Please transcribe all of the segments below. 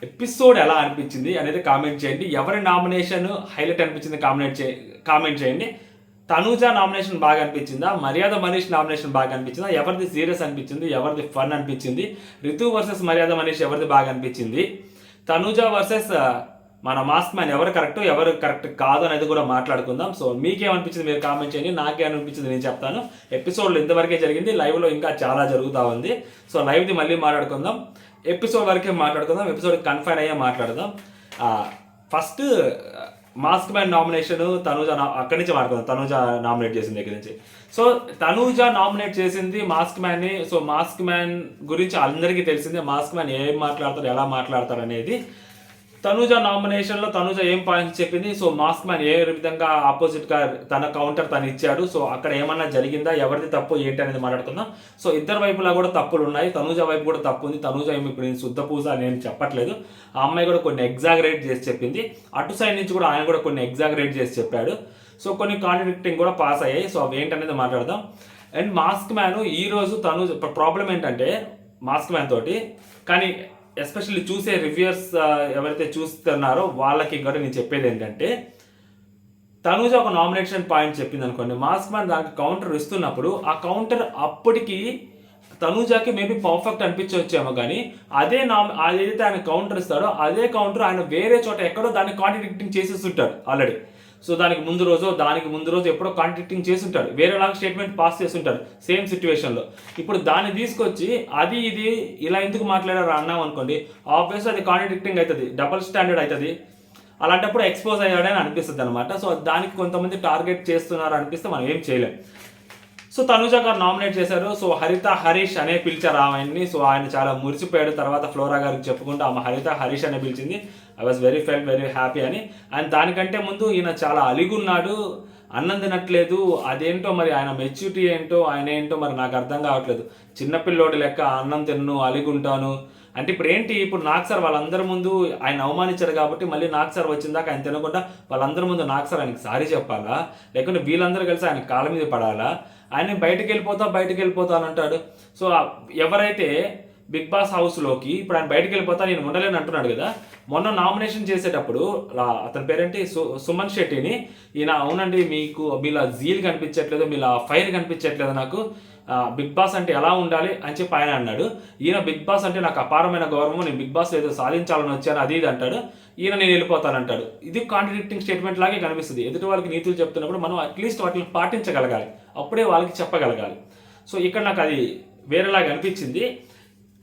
Episode ఎలా అనిపించింది అనేది కామెంట్ చేయండి. ఎవరి నామినేషన్ హైలైట్ అనిపించింది కామెంట్ చేయండి. తనూజ నామినేషన్ బాగా అనిపించిందా, మర్యాద మనీష్ నామినేషన్ బాగా అనిపించిందా, ఎవరిది సీరియస్ అనిపించింది, ఎవరిది ఫన్ అనిపించింది, రితు వర్సెస్ మర్యాద మనీష్ ఎవరిది బాగా అనిపించింది, తనూజ వర్సెస్ మన మాస్క్ మ్యాన్ ఎవరు కరెక్ట్ కాదు అనేది కూడా మాట్లాడుకుందాం. సో మీకేమనిపించింది మీరు కామెంట్ చేయండి. నాకేమనిపించింది నేను చెప్తాను. ఎపిసోడ్లు ఇంతవరకే జరిగింది, లైవ్లో ఇంకా చాలా జరుగుతూ ఉంది. సో లైవ్ది మళ్ళీ మాట్లాడుకుందాం, ఎపిసోడ్ వరకే మాట్లాడుకుందాం, ఎపిసోడ్ కన్ఫైన్ అయ్యే మాట్లాడదాం. First mask man nomination Tanuja అక్కడి నుంచి మాట్లాడుకుందాం. తనూజ నామినేట్ చేసిన దగ్గర నుంచి. సో తనూజ నామినేట్ చేసింది మాస్క్ మ్యాన్ని. సో మాస్క్ మ్యాన్ గురించి అందరికీ తెలిసిందే, మాస్క్ మ్యాన్ ఏం మాట్లాడతారు, ఎలా మాట్లాడతారు అనేది. తనూజ నామినేషన్లో తనూజ ఏం పాయింట్స్ చెప్పింది, సో మాస్క్ మ్యాన్ ఏ విధంగా ఆపోజిట్గా తన కౌంటర్ తను ఇచ్చాడు, సో అక్కడ ఏమన్నా జరిగిందా, ఎవరిది తప్పు ఏంటి అనేది మాట్లాడుకుందాం. సో ఇద్దరు వైపులా కూడా తప్పులు ఉన్నాయి. తనూజ వైపు కూడా తప్పు ఉంది. తనూజ ఏమి ఇప్పుడు నేను శుద్ధ పూజ నేను చెప్పట్లేదు, ఆ అమ్మాయి కూడా కొన్ని ఎగ్జాగరేట్ చేసి చెప్పింది. అటు సైడ్ నుంచి కూడా ఆయన కూడా కొన్ని ఎగ్జాగరేట్ చేసి చెప్పాడు. సో కొన్ని కాంట్రడిక్టింగ్ కూడా పాస్ అయ్యాయి. సో అవి ఏంటనేది మాట్లాడదాం. అండ్ మాస్క్ మ్యాన్ ఈరోజు తనూజ ప్రాబ్లం ఏంటంటే మాస్క్ మ్యాన్ తోటి, కానీ ఎస్పెషల్లీ చూసే రివ్యూయర్స్ ఎవరైతే చూస్తున్నారో వాళ్ళకి కూడా నేను చెప్పేది ఏంటంటే, తనూజ ఒక నామినేషన్ పాయింట్ చెప్పింది అనుకోండి, మాస్క్ మ్యాన్ దానికి కౌంటర్ ఇస్తున్నప్పుడు ఆ కౌంటర్ అప్పటికి తనూజకి మేబీ పర్ఫెక్ట్ అనిపించవచ్చేమో, కానీ అదేదైతే ఆయన కౌంటర్ ఇస్తాడో అదే కౌంటర్ ఆయన వేరే చోట ఎక్కడో దాన్ని కాంట్రడిక్టింగ్ చేసేస్తుంటాడు ఆల్రెడీ. సో దానికి ముందు రోజు ఎప్పుడో కాంట్రడిక్టింగ్ చేస్తుంటాడు, వేరేలాగా స్టేట్మెంట్ పాస్ చేస్తుంటాడు సేమ్ సిచ్యువేషన్లో. ఇప్పుడు దాన్ని తీసుకొచ్చి ఇది ఇలా ఎందుకు మాట్లాడారు అన్నాం అనుకోండి, ఆబ్వియస్గా అది కాంట్రడిక్టింగ్ అవుతుంది, డబుల్ స్టాండర్డ్ అవుతుంది. అలాంటప్పుడు ఎక్స్పోజ్ అయ్యాడని అనిపిస్తుంది అనమాట. సో దానికి కొంతమంది టార్గెట్ చేస్తున్నారు అనిపిస్తే మనం ఏం చేయలేం. సో తనూజ గారు నామినేట్ చేశారు. సో హరిత హరీష్ అనే పిలిచారు ఆయన్ని. సో ఆయన చాలా మురిసిపోయాడు. తర్వాత ఫ్లోరా గారికి చెప్పుకుంటూ ఆమె హరిత హరీష్ అనే పిలిచింది. ఐ వాజ్ వెరీ హ్యాపీ అని. అండ్ దానికంటే ముందు ఈయన చాలా అలిగున్నాడు, అన్నం తినట్లేదు. అదేంటో మరి ఆయన మెచ్యూరిటీ ఏంటో ఆయన ఏంటో మరి నాకు అర్థం కావట్లేదు. చిన్నపిల్లోడి లెక్క అన్నం తిన్ను అలిగుంటాను అంటే ఇప్పుడు ఏంటి, ఇప్పుడు నాగ్ సార్ వాళ్ళందరి ముందు ఆయన అవమానించారు కాబట్టి మళ్ళీ నాగ్ సార్ వచ్చిందాక ఆయన తినకుండా వాళ్ళందరి ముందు నాగ్ సార్ ఆయనకి సారీ చెప్పాలా, లేకుంటే వీళ్ళందరూ కలిసి ఆయన కాళ్ళ మీద పడాలా, ఆయన బయటకు వెళ్ళిపోతా అని అంటాడు. సో ఎవరైతే బిగ్ బాస్ హౌస్లోకి ఇప్పుడు ఆయన బయటకు వెళ్ళిపోతా నేను ఉండలేని అంటున్నాడు కదా, మొన్న నామినేషన్ చేసేటప్పుడు అతని పేరేంటి సుమన్ శెట్టిని ఈయన అవునండి మీకు మీలా జీల్ కనిపించట్లేదు, మీలా ఫైర్ కనిపించట్లేదు, నాకు బిగ్ బాస్ అంటే ఎలా ఉండాలి అని చెప్పి ఆయన అన్నాడు. ఈయన బిగ్ బాస్ అంటే నాకు అపారమైన గౌరవం, నేను బిగ్ బాస్ ఏదో సాధించాలని వచ్చాను అది ఇది అంటాడు. ఈయన నేను వెళ్ళిపోతానంటాడు. ఇది కాంట్రడిక్టింగ్ స్టేట్మెంట్ లాగే కనిపిస్తుంది. ఎదుటి వాళ్ళకి నీతులు చెప్తున్నప్పుడు మనం అట్లీస్ట్ వాటిని పాటించగలగాలి, అప్పుడే వాళ్ళకి చెప్పగలగాలి. సో ఇక్కడ నాకు అది వేరేలాగా అనిపించింది.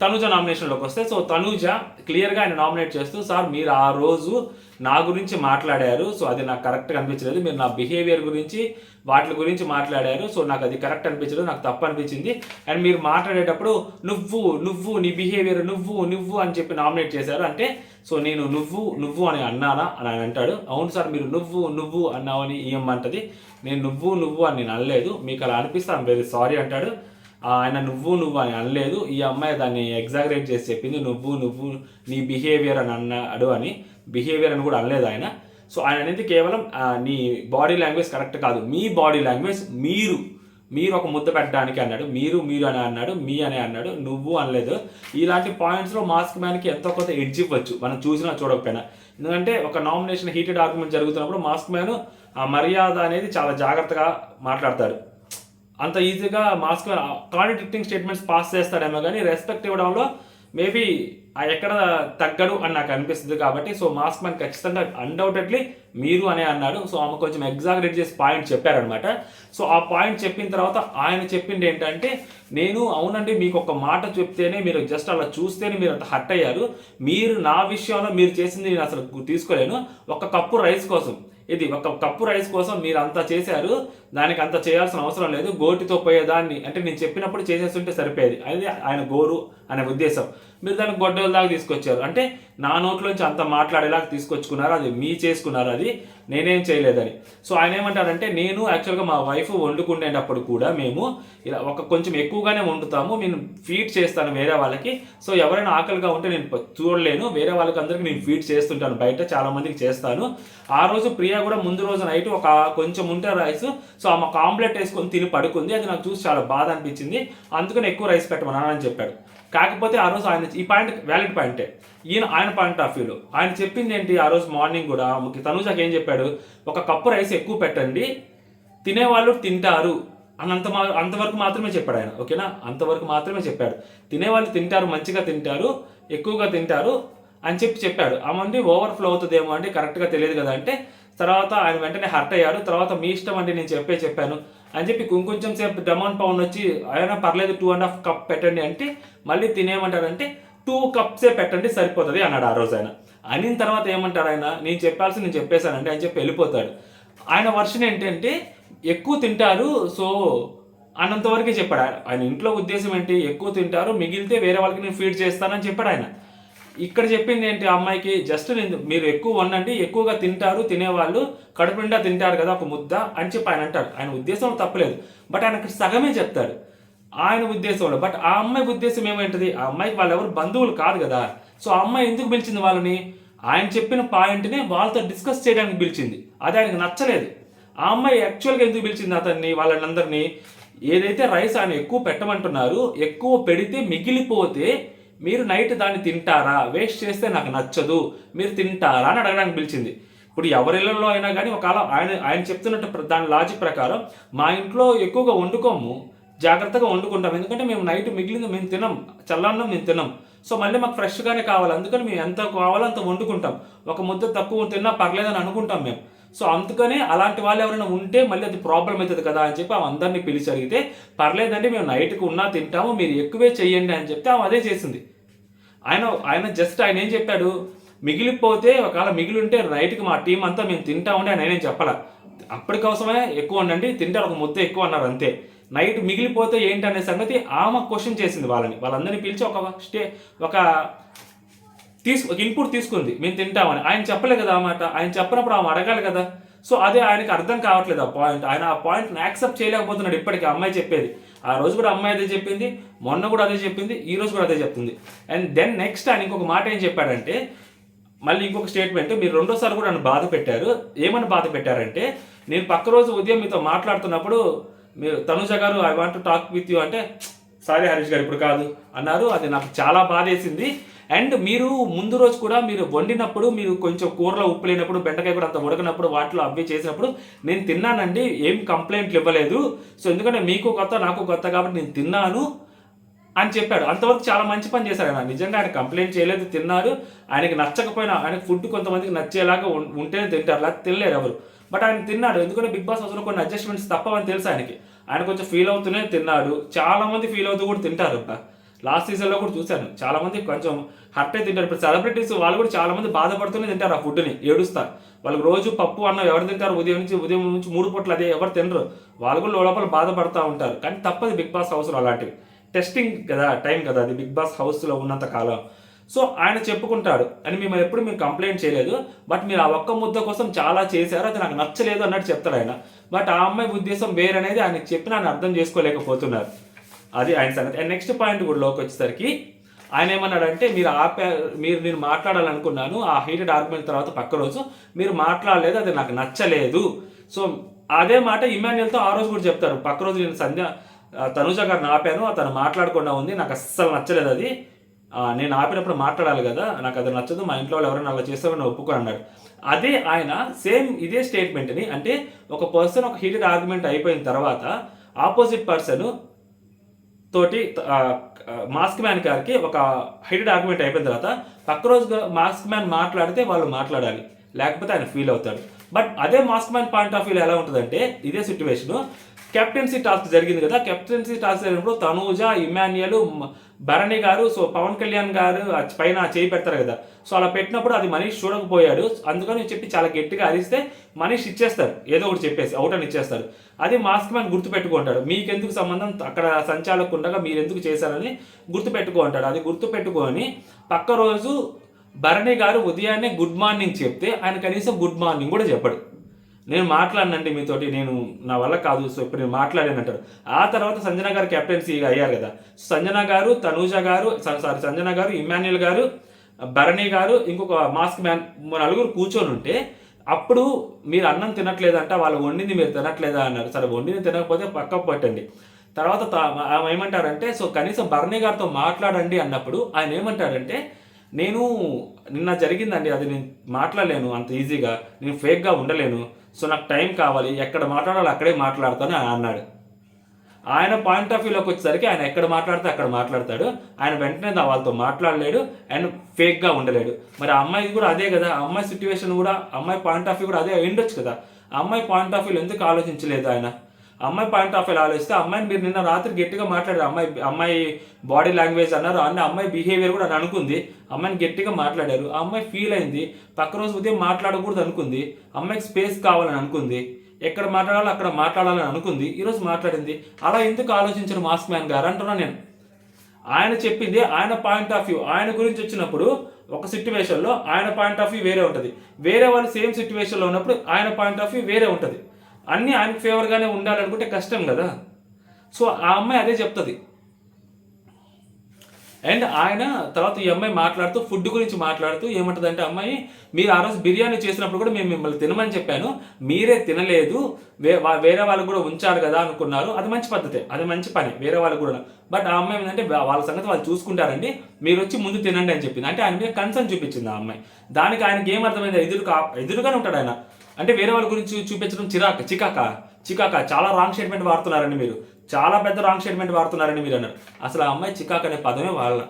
తనూజ నామినేషన్లోకి వస్తే, సో తనూజ క్లియర్గా ఆయన నామినేట్ చేస్తూ, సార్ మీరు ఆ రోజు నా గురించి మాట్లాడారు, సో అది నాకు కరెక్ట్గా అనిపించలేదు, మీరు నా బిహేవియర్ గురించి వాటి గురించి మాట్లాడారు, సో నాకు అది కరెక్ట్ అనిపించలేదు, నాకు తప్పు అనిపించింది. అండ్ మీరు మాట్లాడేటప్పుడు నువ్వు నీ బిహేవియర్ నువ్వు అని చెప్పి నామినేట్ చేశారు అంటే, సో నేను నువ్వు అని అన్నానా అని ఆయన అంటాడు. అవును సార్ మీరు నువ్వు అన్నావని ఈయమ్మంటది, నేను నువ్వు అని నేను అనలేదు, మీకు అలా అనిపిస్తే ఐమ్ వెరీ సారీ అంటాడు. ఆయన నువ్వు అని అనలేదు, ఈ అమ్మాయి దాన్ని ఎగ్జాగరేట్ చేసి చెప్పింది నువ్వు నీ బిహేవియర్ అని అన్నాడు అని, బిహేవియర్ అని కూడా అనలేదు ఆయన. సో ఆయన అనేది కేవలం నీ బాడీ లాంగ్వేజ్ కరెక్ట్ కాదు, మీ బాడీ లాంగ్వేజ్ మీరు ఒక ముద్ద పెట్టడానికి అన్నాడు, మీరు అని అన్నాడు, మీ అని అన్నాడు, నువ్వు అనలేదు. ఇలాంటి పాయింట్స్లో మాస్క్ మ్యాన్కి ఎంతో కొంత ఎడ్జ్ ఇవ్వచ్చు మనం చూసినా చూడకపోయినా. ఎందుకంటే ఒక నామినేషన్ హీటెడ్ ఆర్గ్యుమెంట్ జరుగుతున్నప్పుడు మాస్క్ మ్యాన్ ఆ మర్యాద అనేది చాలా జాగ్రత్తగా మాట్లాడతాడు. అంత ఈజీగా mask man contradicting statements pass చేస్తాడేమో కానీ రెస్పెక్ట్ ఇవ్వడంలో మేబీ ఎక్కడ తగ్గడు అని నాకు అనిపిస్తుంది. కాబట్టి సో మాస్క్ మ్యాన్ ఖచ్చితంగా అన్డౌటెడ్లీ మీరు అనే అన్నాడు. సో ఆమె కొంచెం ఎగ్జాగరేట్ చేసి పాయింట్ చెప్పారనమాట. సో ఆ పాయింట్ చెప్పిన తర్వాత ఆయన చెప్పింది ఏంటంటే, నేను అవునండి మీకు ఒక మాట చెప్తేనే మీరు జస్ట్ అలా చూస్తేనే మీరు అంత హర్ట్ అయ్యారు, మీరు నా విషయంలో మీరు చేసింది నేను అసలు తీసుకోలేను, ఒక కప్పు రైస్ కోసం మీరు అంతా చేశారు, దానికి అంత చేయాల్సిన అవసరం లేదు, గోటితో పోయేదాన్ని అంటే నేను చెప్పినప్పుడు చేసేస్తుంటే సరిపోయేది, అది ఆయన గోరు అనే ఉద్దేశం. మీరు దాన్ని గొడ్డల దాకా తీసుకొచ్చారు అంటే నా నోట్లోంచి అంత మాట్లాడేలాగా తీసుకొచ్చుకున్నారు, అది మీ చేసుకున్నారు, అది నేనేం చేయలేదని. సో ఆయన ఏమంటారంటే, నేను యాక్చువల్గా మా వైఫ్ వండుకునేటప్పుడు కూడా మేము ఇలా కొంచెం ఎక్కువగానే వండుతాము, నేను ఫీడ్ చేస్తాను వేరే వాళ్ళకి, సో ఎవరైనా ఆకలిగా ఉంటే నేను చూడలేను, వేరే వాళ్ళకి అందరికీ నేను ఫీడ్ చేస్తుంటాను, బయట చాలా మందికి చేస్తాను. ఆ రోజు ప్రియా కూడా ముందు రోజు నైట్ ఒక కొంచెం ఉంటే రైస్, సో ఆమె ఆమ్లెట్ వేసుకొని తిని పడుకుంది, అది నాకు చూసి చాలా బాధ అనిపించింది, అందుకని ఎక్కువ రైస్ పెట్టమని చెప్పాడు. కాకపోతే ఆ రోజు ఆయన ఈ పాయింట్ వ్యాలిడ్ పాయింటే, ఆయన పాయింట్ ఆఫ్ వ్యూలో ఆయన చెప్పింది ఏంటి, ఆ రోజు మార్నింగ్ కూడా తనుజాకి ఏం చెప్పాడు, ఒక కప్పు రైస్ ఎక్కువ పెట్టండి, తినేవాళ్ళు తింటారు అంతవరకు మాత్రమే చెప్పాడు ఆయన. ఓకేనా, అంతవరకు మాత్రమే చెప్పాడు. తినేవాళ్ళు తింటారు, మంచిగా తింటారు, ఎక్కువగా తింటారు అని చెప్పాడు. ఆ మంది ఓవర్ఫ్లో అవుతుందేమో అండి, కరెక్ట్గా తెలియదు కదా అంటే, తర్వాత ఆయన వెంటనే హర్ట్ అయ్యాడు. తర్వాత మీ ఇష్టం అండి, నేను చెప్పాను అని చెప్పి కొంచెం సేపు డమాన్ పవన్ వచ్చి ఆయన పర్లేదు 2.5 కప్ పెట్టండి అంటే, మళ్ళీ తినేయమంటాడంటే 2 కప్సే పెట్టండి సరిపోతుంది అన్నాడు ఆ రోజు ఆయన. అనిన తర్వాత ఏమంటాడు ఆయన, నేను చెప్పేశానండి అని చెప్పి వెళ్ళిపోతాడు. ఆయన వర్షన్ ఏంటంటే ఎక్కువ తింటారు, సో అన్నంతవరకే చెప్పాడు ఆయన. ఇంట్లో ఉద్దేశం ఏంటి, ఎక్కువ తింటారు, మిగిలితే వేరే వాళ్ళకి నేను ఫీడ్ చేస్తానని చెప్పాడు ఆయన. ఇక్కడ చెప్పింది ఏంటి, అమ్మాయికి జస్ట్ మీరు ఎక్కువ వండండి, ఎక్కువగా తింటారు, తినేవాళ్ళు కడుపు నిండా తింటారు కదా ఒక ముద్ద అని చెప్పి ఆయన అంటాడు. ఆయన ఉద్దేశం తప్పలేదు, బట్ ఆయన ఇక్కడ సగమే చెప్తాడు ఆయన ఉద్దేశంలో. బట్ ఆ అమ్మాయి ఉద్దేశం ఏమేంటిది, ఆ అమ్మాయికి వాళ్ళు ఎవరు బంధువులు కాదు కదా. సో ఆ అమ్మాయి ఎందుకు పిలిచింది వాళ్ళని, ఆయన చెప్పిన పాయింట్ని వాళ్ళతో డిస్కస్ చేయడానికి పిలిచింది. అది ఆయనకు నచ్చలేదు. ఆ అమ్మాయి యాక్చువల్గా ఎందుకు పిలిచింది అతన్ని, వాళ్ళందరినీ, ఏదైతే రైస్ ఆయన ఎక్కువ పెట్టమంటున్నారు, ఎక్కువ పెడితే మిగిలిపోతే మీరు నైట్ దాన్ని తింటారా, వేస్ట్ చేస్తే నాకు నచ్చదు, మీరు తింటారా అని అడగడానికి పిలిచింది. ఇప్పుడు ఎవరిళ్ళలో అయినా కానీ ఒకవేళ ఆయన చెప్తున్నట్టు దాని లాజిక్ ప్రకారం, మా ఇంట్లో ఎక్కువగా వండుకోము, జాగ్రత్తగా వండుకుంటాం, ఎందుకంటే మేము నైట్ మిగిలింది మేము తినం, చల్లన్నం మేము తినం, సో మళ్ళీ మాకు ఫ్రెష్గానే కావాలి, అందుకని మేము ఎంత కావాలో అంత వండుకుంటాం, ఒక ముద్ద తక్కువ తిన్నా పర్లేదని అనుకుంటాం మేము. సో అందుకనే అలాంటి వాళ్ళు ఎవరైనా ఉంటే మళ్ళీ అది ప్రాబ్లం అవుతుంది కదా అని చెప్పి ఆమె అందరినీ పిలిచి అడిగితే, పర్లేదండి మేము నైట్కి ఉన్నా తింటాము, మీరు ఎక్కువే చెయ్యండి అని చెప్తే ఆమె అదే చేసింది. ఆయన జస్ట్ ఆయన ఏం చెప్పాడు, మిగిలిపోతే ఒకవేళ మిగిలి ఉంటే నైట్కి మా టీం అంతా మేము తింటామండి ఆయన ఏం చెప్పాల, అప్పటికోసమే ఎక్కువ ఉండండి, తింటారు ఒక ముద్ద ఎక్కువ అన్నారు అంతే. నైట్ మిగిలిపోతే ఏంటి అనే సంగతి ఆమె క్వశ్చన్ చేసింది వాళ్ళందరినీ పిలిచి ఒక ఇన్పుట్ తీసుకుంది, మేము తింటామని. ఆయన చెప్పలే కదా ఆ మాట, ఆయన చెప్పినప్పుడు ఆమె అడగాలి కదా. సో అదే ఆయనకి అర్థం కావట్లేదు ఆ పాయింట్, ఆయన ఆ పాయింట్ని యాక్సెప్ట్ చేయలేకపోతున్నాడు ఇప్పటికీ. అమ్మాయి చెప్పేది, ఆ రోజు కూడా అమ్మాయి అదే చెప్పింది, మొన్న కూడా అదే చెప్పింది, ఈ రోజు కూడా అదే చెప్తుంది. అండ్ దెన్ నెక్స్ట్ ఆయన ఇంకొక మాట ఏం చెప్పాడంటే, మళ్ళీ ఇంకొక స్టేట్మెంట్, మీరు రెండోసారి కూడా నన్ను బాధ పెట్టారు. ఏమని బాధ పెట్టారంటే, నేను పక్క రోజు ఉదయం మీతో మాట్లాడుతున్నప్పుడు మీరు తనుజ గారు I want to talk with you అంటే, సారీ హరీష్ గారు ఇప్పుడు కాదు అన్నారు. అది నాకు చాలా బాధ వేసింది. అండ్ మీరు ముందు రోజు కూడా మీరు వండినప్పుడు, మీరు కొంచెం కూరలో ఉప్పు లేనప్పుడు, బెండకాయ కూడా అంత ఉడకనప్పుడు, వాటిలో అవి చేసినప్పుడు నేను తిన్నానండి, ఏం కంప్లైంట్లు ఇవ్వలేదు. సో ఎందుకంటే మీకు కొత్త నాకు కొత్త కాబట్టి నేను తిన్నాను అని చెప్పాడు. అంతవరకు చాలా మంచి పని చేశాడు ఆయన. నిజంగా ఆయన కంప్లైంట్ చేయలేదు, తిన్నారు. ఆయనకి నచ్చకపోయినా, ఆయనకు ఫుడ్ కొంతమందికి నచ్చేలాగా ఉంటేనే తింటారు, లేకపోతే తినలేరు ఎవరు. బట్ ఆయన తిన్నాడు, ఎందుకంటే బిగ్ బాస్ హౌస్లో కొన్ని అడ్జస్ట్మెంట్స్ తప్పవని తెలుసు ఆయనకి. ఆయన కొంచెం ఫీల్ అవుతూనే తిన్నాడు. చాలా మంది ఫీల్ అవుతూ కూడా తింటారు. లాస్ట్ సీజన్లో కూడా చూశాను, చాలా మంది కొంచెం హర్ట్ అయి తింటారు. ఇప్పుడు సెలబ్రిటీస్ వాళ్ళు కూడా చాలా మంది బాధపడుతూనే తింటారు, ఆ ఫుడ్ని ఏడుస్తారు. వాళ్ళకి రోజు పప్పు అన్నం ఎవరు తింటారు, ఉదయం నుంచి 3 పూటలు అదే ఎవరు తినరు, వాళ్ళు కూడా లోపల బాధపడుతూ ఉంటారు. కానీ తప్పదు బిగ్ బాస్ హౌస్లో అలాంటివి, టెస్టింగ్ కదా, టైం కదా అది బిగ్ బాస్ హౌస్లో ఉన్నంత కాలం. సో ఆయన చెప్పుకుంటాడు అని మేము ఎప్పుడు కంప్లైంట్ చేయలేదు, బట్ మీరు ఆ ఒక్క ముద్ద కోసం చాలా చేశారు, అది నాకు నచ్చలేదు అన్నట్టు చెప్తారు ఆయన. బట్ ఆ అమ్మాయి ఉద్దేశం వేరనేది ఆయనకు చెప్పిన ఆయన అర్థం చేసుకోలేకపోతున్నారు. అది ఆయన సంగతి. అండ్ నెక్స్ట్ పాయింట్ కూడా లోకి వచ్చేసరికి ఆయన ఏమన్నాడంటే, మీరు నేను మాట్లాడాలనుకున్నాను, ఆ హీటెడ్ ఆర్గ్యుమెంట్ తర్వాత పక్క రోజు మీరు మాట్లాడలేదు, అది నాకు నచ్చలేదు. సో అదే మాట ఇమాన్యుయల్తో ఆ రోజు కూడా చెప్తారు. పక్క రోజు నేను తనుజ గారిని ఆపాను, అతను మాట్లాడకుండా ఉంది, నాకు అస్సలు నచ్చలేదు అది, నేను ఆపినప్పుడు మాట్లాడాలి కదా, నాకు అది నచ్చదు, మా ఇంట్లో వాళ్ళు ఎవరైనా అలా చేస్తారని ఒప్పుకొని అన్నాడు. అదే ఆయన సేమ్ ఇదే స్టేట్మెంట్ని, అంటే ఒక పర్సన్ ఒక హీటెడ్ ఆర్గ్యుమెంట్ అయిపోయిన తర్వాత ఆపోజిట్ పర్సన్ తోటి మాస్క్ మ్యాన్ గారికి ఒక హీటెడ్ ఆర్గ్యుమెంట్ అయిపోయిన తర్వాత పక్క రోజు మాస్క్ మ్యాన్ మాట్లాడితే వాళ్ళు మాట్లాడాలి, లేకపోతే ఆయన ఫీల్ అవుతాడు. బట్ అదే మాస్క్ మ్యాన్ పాయింట్ ఆఫ్ వ్యూలో ఎలా ఉంటుందంటే, ఇదే సిచ్యువేషను కెప్టెన్సీ టాస్క్ జరిగింది కదా, కెప్టెన్సీ టాస్క్ జరిగినప్పుడు తనూజ, ఇమాన్యుయల్, భరణి గారు, సో పవన్ కళ్యాణ్ గారు పైన చేయి పెడతారు కదా, సో అలా పెట్టినప్పుడు అది మనీష్ చూడకపోయాడు, అందుకని చెప్పి చాలా గట్టిగా అరిస్తే మనీష్ ఇచ్చేస్తారు, ఏదో ఒకటి చెప్పేసి అవుట్ అని ఇచ్చేస్తారు. అది మాస్క్ మ్యాన్ గుర్తుపెట్టుకుంటాడు, మీకెందుకు సంబంధం, అక్కడ సంచాలకు ఉండగా మీరు ఎందుకు చేశారని గుర్తుపెట్టుకుంటాడు. అది గుర్తుపెట్టుకొని పక్క రోజు భరణి గారు ఉదయాన్నే గుడ్ మార్నింగ్ చెప్తే ఆయన కనీసం గుడ్ మార్నింగ్ కూడా చెప్పడు. నేను మాట్లాడినండి మీతోటి, నేను నా వల్ల కాదు, సో ఇప్పుడు నేను మాట్లాడానంటాడు. ఆ తర్వాత సంజన గారు కెప్టెన్సీ అయ్యారు కదా, సంజన గారు, తనూజ గారు, సంజన గారు, ఇమాన్యుయల్ గారు, భరణి గారు, ఇంకొక మాస్క్ మ్యాన్, నలుగురు కూర్చొని ఉంటే అప్పుడు మీరు అన్నం తినట్లేదంట, వాళ్ళు వండింది మీరు తినట్లేదా అన్నారు. సరే వండింది తినకపోతే పక్కకు పెట్టండి, తర్వాత ఆమె ఏమంటారంటే, సో కనీసం భరణి గారితో మాట్లాడండి అన్నప్పుడు ఆయన ఏమంటారంటే, నేను నిన్న జరిగిందండి, అది నేను మాట్లాడలేను అంత ఈజీగా, నేను ఫేక్గా ఉండలేను, సో నాకు టైం కావాలి, ఎక్కడ మాట్లాడాలో అక్కడే మాట్లాడతాను అని అన్నాడు. ఆయన పాయింట్ ఆఫ్ వ్యూలోకి వచ్చేసరికి ఆయన ఎక్కడ మాట్లాడితే అక్కడ మాట్లాడతాడు, ఆయన వెంటనే వాళ్ళతో మాట్లాడలేడు అండ్ ఫేక్గా ఉండలేడు. మరి ఆ అమ్మాయి కూడా అదే కదా, ఆ అమ్మాయి సిచ్యువేషన్ కూడా, అమ్మాయి పాయింట్ ఆఫ్ వ్యూ కూడా అదే ఉండొచ్చు కదా. ఆ అమ్మాయి పాయింట్ ఆఫ్ వ్యూలో ఎందుకు ఆలోచించలేదు ఆయన? అమ్మాయి పాయింట్ ఆఫ్ వ్యూ ఆలోచిస్తే, అమ్మాయిని మీరు నిన్న రాత్రి గట్టిగా మాట్లాడారు, అమ్మాయి బాడీ లాంగ్వేజ్ అన్నారు, అమ్మాయి బిహేవియర్ కూడా అని అనుకుంది, అమ్మాయిని గట్టిగా మాట్లాడారు, ఆ అమ్మాయి ఫీల్ అయింది, పక్క రోజు ఉదయం మాట్లాడకూడదు అనుకుంది, అమ్మాయికి స్పేస్ కావాలని అనుకుంది, ఎక్కడ మాట్లాడాలో అక్కడ మాట్లాడాలని అనుకుంది, ఈరోజు మాట్లాడింది. అలా ఎందుకు ఆలోచించరు మాస్క్ మ్యాన్ గారు అంటున్నా నేను. ఆయన చెప్పింది ఆయన పాయింట్ ఆఫ్ వ్యూ, ఆయన గురించి వచ్చినప్పుడు ఒక సిచ్యువేషన్లో ఆయన పాయింట్ ఆఫ్ వ్యూ వేరే ఉంటుంది, వేరే వాళ్ళు సేమ్ సిచ్యువేషన్లో ఉన్నప్పుడు ఆయన పాయింట్ ఆఫ్ వ్యూ వేరే ఉంటుంది. అన్నీ ఆయనకు ఫేవర్గానే ఉండాలనుకుంటే కష్టం కదా. సో ఆ అమ్మాయి అదే చెప్తుంది. అండ్ ఆయన తర్వాత ఈ అమ్మాయి మాట్లాడుతూ ఫుడ్ గురించి మాట్లాడుతూ ఏమంటుందంటే, అమ్మాయి మీరు ఆ రోజు బిర్యానీ చేసినప్పుడు కూడా మేము మిమ్మల్ని తినమని చెప్పాను, మీరే తినలేదు, వేరే వాళ్ళకు కూడా ఉంచాలి కదా అనుకున్నారు, అది మంచి పద్ధతే, అది మంచి పని, వేరే వాళ్ళకు కూడా. బట్ ఆ అమ్మాయి ఏంటంటే, వాళ్ళ సంగతి వాళ్ళు చూసుకుంటారండి, మీరు వచ్చి ముందు తినండి అని చెప్పింది. అంటే ఆయన మీద కన్సర్న్ చూపించింది ఆ అమ్మాయి. దానికి ఆయనకి ఏమర్థమైంది, ఎదురుగానే ఉంటాడు ఆయన. అంటే వేరే వాళ్ళ గురించి చూపించడం చికాక చాలా రాంగ్ స్టేట్మెంట్ వాడుతున్నారండి మీరు, చాలా పెద్ద రాంగ్ స్టేట్మెంట్ వాడుతున్నారని మీరు అన్నారు. అసలు ఆ అమ్మాయి చికాక్ అనే పదమే వాళ్ళ.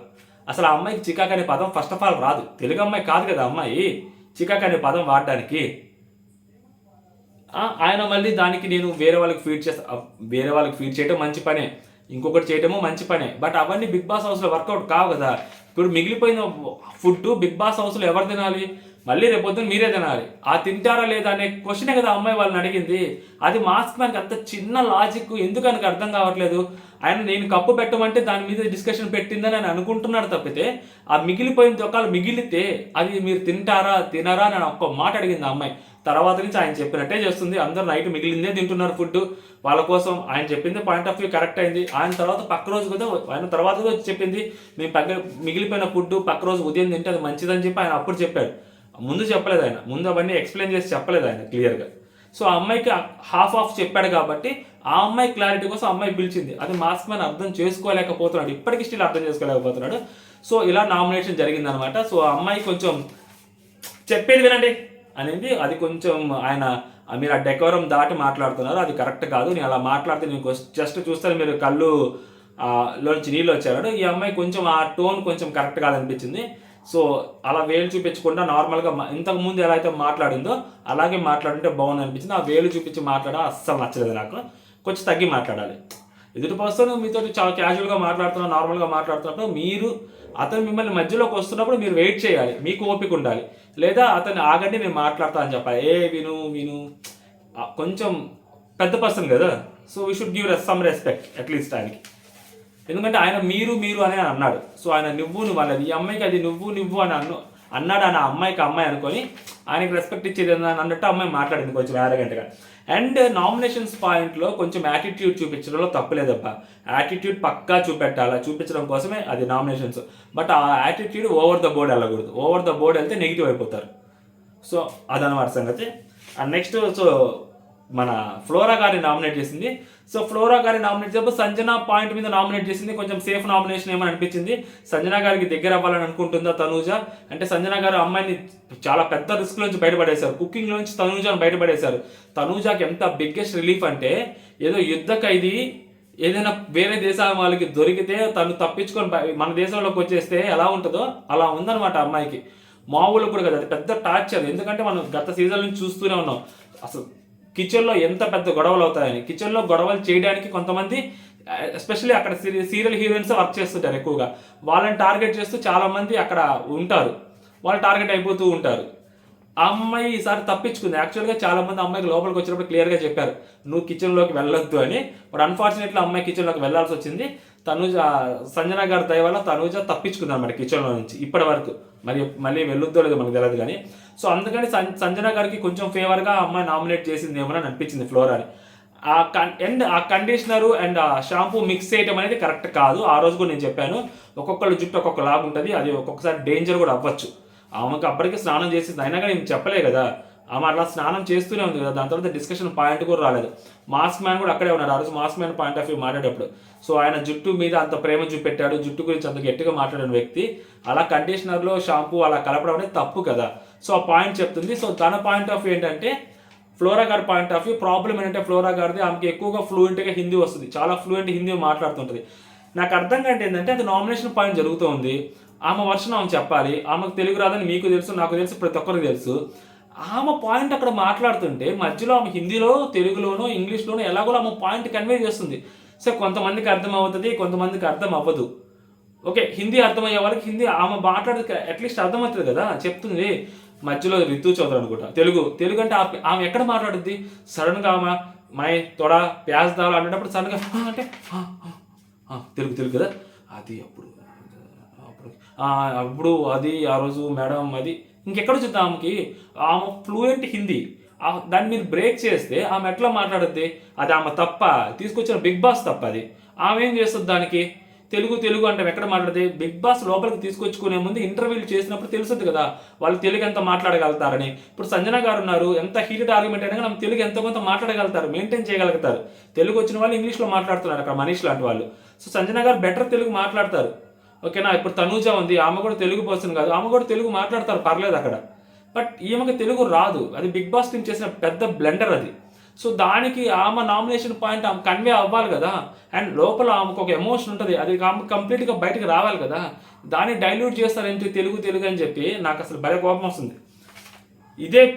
అసలు ఆ అమ్మాయికి చికాక్ అనే పదం ఫస్ట్ ఆఫ్ ఆల్ రాదు, తెలుగు అమ్మాయి కాదు కదా అమ్మాయి చికాక్ అనే పదం వాడడానికి. ఆయన మళ్ళీ దానికి నేను వేరే వాళ్ళకి ఫీడ్ చేయడం మంచి పనే, ఇంకొకటి చేయటము మంచి పనే, బట్ అవన్నీ బిగ్ బాస్ హౌస్లో వర్కౌట్ కావు కదా. ఇప్పుడు మిగిలిపోయిన ఫుడ్ బిగ్ బాస్ హౌస్లో ఎవరు తినాలి? మళ్ళీ రేపొద్దున మీరే తినాలి. ఆ తింటారా లేదా అనే క్వశ్చనే కదా అమ్మాయి వాళ్ళని అడిగింది. అది మాస్క్ మ్యాన్కి అంత చిన్న లాజిక్ ఎందుకు ఆయనకు అర్థం కావట్లేదు. ఆయన నేను కప్పు పెట్టమంటే దాని మీద డిస్కషన్ పెట్టిందని ఆయన అనుకుంటున్నాడు తప్పితే, ఆ మిగిలిపోయిన ఒకవేళ మిగిలితే అది మీరు తినరా అని ఒక్క మాట అడిగింది ఆ అమ్మాయి. తర్వాత నుంచి ఆయన చెప్పినట్టే చేస్తుంది, అందరూ నైట్ మిగిలిందే తింటున్నారు ఫుడ్ వాళ్ళ కోసం. ఆయన చెప్పింది పాయింట్ ఆఫ్ వ్యూ కరెక్ట్ అయింది. ఆయన తర్వాత పక్క రోజు కూడా ఆయన తర్వాత కూడా చెప్పింది, మేము మిగిలిపోయిన ఫుడ్ పక్క రోజు ఉదయం తింటే అది మంచిదని చెప్పి ఆయన అప్పుడు చెప్పాడు. ముందు చెప్పలేదు ఆయన, ముందు అవన్నీ ఎక్స్ప్లెయిన్ చేసి చెప్పలేదు ఆయన క్లియర్గా. సో ఆ అమ్మాయికి హాఫ్ ఆఫ్ చెప్పాడు కాబట్టి ఆ అమ్మాయి క్లారిటీ కోసం అమ్మాయి పిలిచింది. అది మాస్క్ మ్యాన్ అర్థం చేసుకోలేకపోతున్నాడు, ఇప్పటికీ స్టిల్ అర్థం చేసుకోలేకపోతున్నాడు. సో ఇలా నామినేషన్ జరిగిందనమాట. సో ఆ అమ్మాయి కొంచెం చెప్పేది వినండి అనేది, అది కొంచెం ఆయన మీరు ఆ డెకోరం దాటి మాట్లాడుతున్నారు, అది కరెక్ట్ కాదు, నేను అలా మాట్లాడితే నేను జస్ట్ చూస్తాను మీరు కళ్ళు లోంచి నీళ్ళు వచ్చాడు. ఈ అమ్మాయి కొంచెం ఆ టోన్ కొంచెం కరెక్ట్ కాదనిపించింది. సో అలా వేలు చూపించకుండా నార్మల్గా ఇంతకుముందు ఎలా అయితే మాట్లాడిందో అలాగే మాట్లాడుంటే బాగుంది అనిపించింది. ఆ వేలు చూపించి మాట్లాడడం అస్సలు నచ్చలేదు నాకు, కొంచెం తగ్గి మాట్లాడాలి. ఎదుటి పర్సన్ మీతో చాలా క్యాజువల్గా మాట్లాడుతున్నారు, నార్మల్గా మాట్లాడుతున్నప్పుడు మీరు అతను మిమ్మల్ని మధ్యలోకి వస్తున్నప్పుడు మీరు వెయిట్ చేయాలి, మీకు ఓపిక ఉండాలి. లేదా అతన్ని ఆగండి నేను మాట్లాడతా అని చెప్పాలి. విను కొంచెం పెద్ద పర్సన్ కదా, so we should give some respect at least ఆయనకి. ఎందుకంటే ఆయన మీరు అని అన్నాడు. సో ఆయన నువ్వు అన్నది, ఈ అమ్మాయికి అది నువ్వు అని అన్నాడు అని అమ్మాయికి అమ్మాయి అనుకొని ఆయనకి రెస్పెక్ట్ ఇచ్చేది అన్నట్టు అమ్మాయి మాట్లాడింది కొంచెం యారగెంట్గా. అండ్ నామినేషన్స్ పాయింట్లో కొంచెం యాటిట్యూడ్ చూపించడంలో తప్పులేదబ్బా. యాటిట్యూడ్ పక్కా చూపించడం కోసమే అది నామినేషన్స్. బట్ ఆ యాటిట్యూడ్ ఓవర్ ద బోర్డ్ వెళ్ళకూడదు, ఓవర్ ద బోర్డ్ వెళ్తే నెగిటివ్ అయిపోతారు. సో అదనమాట సంగతి. అండ్ నెక్స్ట్ సో మన ఫ్లోరా గారిని నామినేట్ చేసింది. సో ఫ్లోరా గారిని నామినేట్ చేసినప్పుడు సంజన పాయింట్ మీద నామినేట్ చేసింది. కొంచెం సేఫ్ నామినేషన్ ఏమని అనిపించింది. సంజన గారికి దగ్గర అవ్వాలని అనుకుంటుందా తనూజ అంటే, సంజన గారు అమ్మాయిని చాలా పెద్ద రిస్క్ నుంచి బయటపడేశారు, కుకింగ్ నుంచి తనూజను బయటపడేశారు. తనూజకి ఎంత బిగ్గెస్ట్ రిలీఫ్ అంటే, ఏదో యుద్ధ ఖైదీ ఏదైనా వేరే దేశాల వాళ్ళకి దొరికితే తను తప్పించుకొని మన దేశంలోకి వచ్చేస్తే ఎలా ఉంటుందో అలా ఉందన్నమాట అమ్మాయికి. మామూలు కూడా కదా, అది పెద్ద టార్చర్. ఎందుకంటే మనం గత సీజన్ నుంచి చూస్తూనే ఉన్నాం అసలు కిచెన్లో ఎంత పెద్ద గొడవలు అవుతాయని. కిచెన్లో గొడవలు చేయడానికి కొంతమంది ఎస్పెషల్లీ అక్కడ సీరియల్ హీరోయిన్స్ వర్క్ చేస్తుంటారు ఎక్కువగా, వాళ్ళని టార్గెట్ చేస్తూ చాలామంది అక్కడ ఉంటారు, వాళ్ళు టార్గెట్ అయిపోతూ ఉంటారు. ఆ అమ్మాయి ఈసారి తప్పించుకుంది. యాక్చువల్గా చాలామంది అమ్మాయికి లోపలికి వచ్చినప్పుడు క్లియర్గా చెప్పారు నువ్వు కిచెన్లోకి వెళ్ళొద్దు అని. బట్ అన్ఫార్చునేట్లీ అమ్మాయి కిచెన్లోకి వెళ్ళాల్సి వచ్చింది. తనూజ సంజన గారి దయ వల్ల తనూజ తప్పించుకుంది అనమాట కిచెన్లో నుంచి ఇప్పటి వరకు. మళ్ళీ వెళ్ళొద్దో లేదో మనకు తెలియదు కానీ. సో అందుకని సంజన గారికి కొంచెం ఫేవర్గా అమ్మాయి నామినేట్ చేసింది ఏమని అనిపించింది ఫ్లోరాని. ఆ కండిషనరు అండ్ ఆ షాంపూ మిక్స్ చేయడం అనేది కరెక్ట్ కాదు. ఆ రోజు కూడా నేను చెప్పాను, ఒక్కొక్కళ్ళ జుట్టు ఒక్కొక్క లాగా ఉంటుంది, అది ఒక్కొక్కసారి డేంజర్ కూడా అవ్వచ్చు. ఆమెకు అప్పటికే స్నానం చేసింది అయినా కానీ నేను చెప్పలే కదా, ఆమె అట్లా స్నానం చేస్తూనే ఉంది కదా, దాని తర్వాత డిస్కషన్ పాయింట్ కూడా రాలేదు. మాస్క్ మ్యాన్ కూడా అక్కడే ఉన్నాడు ఆ రోజు mask man point of view మాట్లాడేటప్పుడు. సో ఆయన జుట్టు మీద అంత ప్రేమ చూపెట్టాడు, జుట్టు గురించి అంత గట్టిగా మాట్లాడిన వ్యక్తి అలా కండిషనర్లో షాంపూ అలా కలపడం అనేది తప్పు కదా. సో ఆ పాయింట్ చెప్తుంది. సో తన పాయింట్ ఆఫ్ వ్యూ ఏంటంటే, ఫ్లోరా గారి పాయింట్ ఆఫ్ వ్యూ ప్రాబ్లం ఏంటంటే, ఫ్లోరా గారిది ఆమెకి ఎక్కువగా ఫ్లూయెంట్గా హిందీ వస్తుంది, చాలా ఫ్లూయెంట్ హిందీ మాట్లాడుతుంటుంది. నాకు అర్థం కాంటే ఏంటంటే, అది నామినేషన్ పాయింట్ జరుగుతుంది, ఆమె వర్షన్ ఆమె చెప్పాలి, ఆమెకు తెలుగు రాదని మీకు తెలుసు, నాకు తెలుసు, ప్రతి ఒక్కరికి తెలుసు. ఆమె పాయింట్ అక్కడ మాట్లాడుతుంటే మధ్యలో ఆమె హిందీలో, తెలుగులోనో, ఇంగ్లీష్లోనో ఎలాగో ఆమె పాయింట్ కన్వే చేస్తుంది. సో కొంతమందికి అర్థం అవుతుంది, కొంతమందికి అర్థం అవ్వదు. ఓకే, హిందీ అర్థమయ్యే వాళ్ళకి హిందీ ఆమె మాట్లాడితే అట్లీస్ట్ అర్థమవుతుంది కదా, చెప్తుంది. మధ్యలో రితు చౌదరి అనుకుంటా తెలుగు అంటే ఆమె ఎక్కడ మాట్లాడుద్ది, సడన్గా ఆమె మై తొడ ప్యాజ్ దాల్ అనేటప్పుడు సడన్గా అంటే తెలుగు కదా, అది అప్పుడు అది ఆ రోజు మేడం అది ఇంకెక్కడ చూద్దాం. ఆమె ఫ్లూయెంట్ హిందీ, దాన్ని మీరు బ్రేక్ చేస్తే ఆమె ఎట్లా మాట్లాడుద్ది, అది ఆమె తప్ప, తీసుకొచ్చిన బిగ్ బాస్ తప్ప. అది ఆమె ఏం చేస్తుంది దానికి, తెలుగు అంటే ఎక్కడ మాట్లాడితే, బిగ్ బాస్ లోపలికి తీసుకొచ్చుకునే ముందు ఇంటర్వ్యూలు చేసినప్పుడు తెలుస్తుంది కదా వాళ్ళు తెలుగు ఎంత మాట్లాడగలుగుతారని. ఇప్పుడు సంజన గారు ఉన్నారు, ఎంత హీటెడ్ ఆర్గ్యుమెంట్ అయినా కానీ తెలుగు ఎంత కొంత మాట్లాడగలుగుతారు, మెయింటైన్ చేయగలుగుతారు. తెలుగు వచ్చిన వాళ్ళు ఇంగ్లీష్లో మాట్లాడుతున్నారు అక్కడ మనీష్ లాంటి వాళ్ళు. సో సంజన గారు బెటర్ తెలుగు మాట్లాడతారు, ఓకేనా. ఇప్పుడు తనూజ ఉంది, ఆమె కూడా తెలుగు పర్సన్ కాదు, ఆమె కూడా తెలుగు మాట్లాడతారు, పర్లేదు అక్కడ. బట్ ఈమెకి తెలుగు రాదు, అది బిగ్ బాస్ టీం చేసిన పెద్ద బ్లెండర్ అది. సో దానికి ఆమె నామినేషన్ పాయింట్ ఆమె కన్వే అవ్వాలి కదా, అండ్ లోపల ఆమెకు ఒక ఎమోషన్ ఉంటుంది, అది ఆమె కంప్లీట్గా బయటకు రావాలి కదా. దాన్ని డైల్యూట్ చేస్తారేంటి తెలుగు అని చెప్పి నాకు అసలు భలే కోపం వస్తుంది.